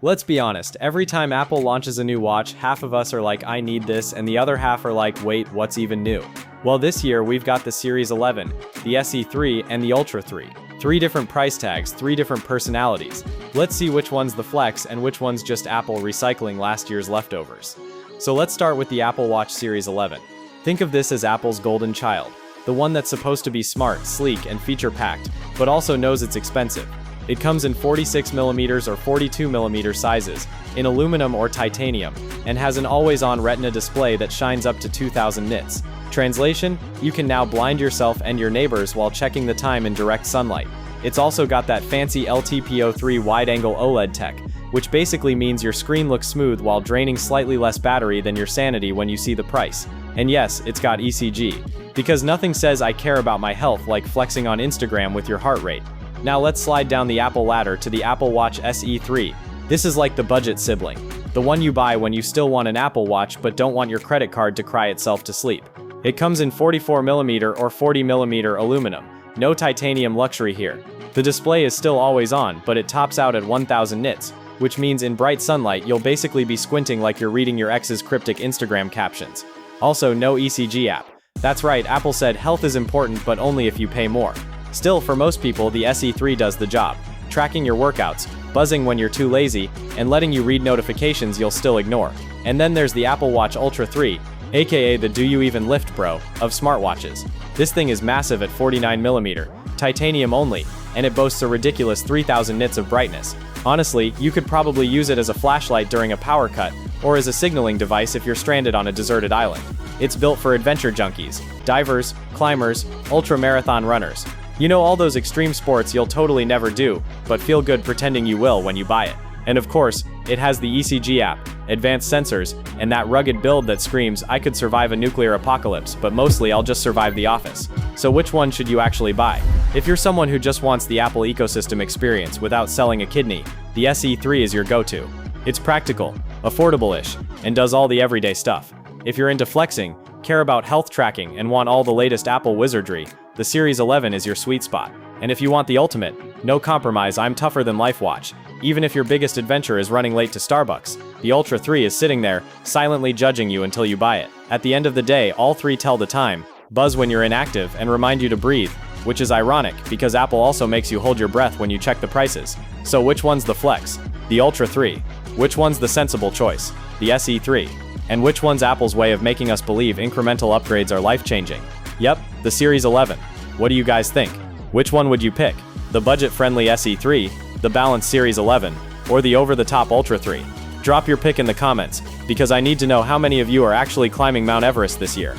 Let's be honest, every time Apple launches a new watch, half of us are like, I need this, and the other half are like, wait, what's even new? Well, this year we've got the Series 11, the SE3, and the Ultra 3. 3 different price tags, 3 different personalities. Let's see which one's the flex and which one's just Apple recycling last year's leftovers. So let's start with the Apple Watch Series 11. Think of this as Apple's golden child. The one that's supposed to be smart, sleek, and feature-packed, but also knows it's expensive. It comes in 46mm or 42mm sizes, in aluminum or titanium, and has an always-on Retina display that shines up to 2000 nits. Translation: you can now blind yourself and your neighbors while checking the time in direct sunlight. It's also got that fancy LTPO3 wide-angle OLED tech, which basically means your screen looks smooth while draining slightly less battery than your sanity when you see the price. And yes, it's got ECG. Because nothing says I care about my health like flexing on Instagram with your heart rate. Now let's slide down the Apple ladder to the Apple Watch SE3. This is like the budget sibling. The one you buy when you still want an Apple Watch but don't want your credit card to cry itself to sleep. It comes in 44mm or 40mm aluminum. No titanium luxury here. The display is still always on, but it tops out at 1000 nits, which means in bright sunlight you'll basically be squinting like you're reading your ex's cryptic Instagram captions. Also, no ECG app. That's right, Apple said health is important but only if you pay more. Still, for most people, the SE3 does the job, tracking your workouts, buzzing when you're too lazy, and letting you read notifications you'll still ignore. And then there's the Apple Watch Ultra 3, aka the do you even lift bro, of smartwatches. This thing is massive at 49mm, titanium only, and it boasts a ridiculous 3000 nits of brightness. Honestly, you could probably use it as a flashlight during a power cut, or as a signaling device if you're stranded on a deserted island. It's built for adventure junkies, divers, climbers, ultra-marathon runners. You know, all those extreme sports you'll totally never do, but feel good pretending you will when you buy it. And of course, it has the ECG app, advanced sensors, and that rugged build that screams, I could survive a nuclear apocalypse, but mostly I'll just survive the office. So which one should you actually buy? If you're someone who just wants the Apple ecosystem experience without selling a kidney, the SE3 is your go-to. It's practical, affordable-ish, and does all the everyday stuff. If you're into flexing, care about health tracking, and want all the latest Apple wizardry, the Series 11 is your sweet spot. And if you want the ultimate, no compromise, I'm tougher than life watch. Even if your biggest adventure is running late to Starbucks, the Ultra 3 is sitting there, silently judging you until you buy it. At the end of the day, all 3 tell the time, buzz when you're inactive, and remind you to breathe, which is ironic, because Apple also makes you hold your breath when you check the prices. So which one's the flex? The Ultra 3. Which one's the sensible choice? The SE3. And which one's Apple's way of making us believe incremental upgrades are life-changing? Yep, the Series 11. What do you guys think? Which one would you pick? The budget-friendly SE3, the balanced Series 11, or the over-the-top Ultra 3? Drop your pick in the comments, because I need to know how many of you are actually climbing Mount Everest this year.